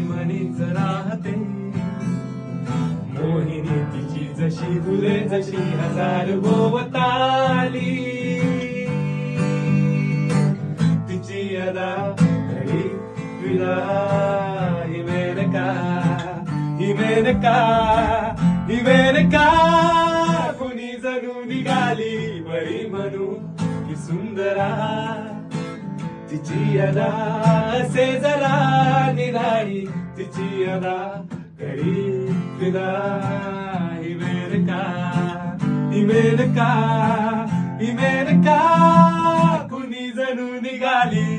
मनीच राहते. मोहिनी तिची जशी फुले जशी हजार भोवताली, तिची अदा घडी तुला ही मेनका, ही मेनका, ही मेनका. कुणी जणू निघाली बरी म्हणू की सुंदरा, तिची अदा असे जरा निराळी, तिची अदा घडी तुला ही मेनका, ही मेनका, ही मेनका. कुणी जणू निघाली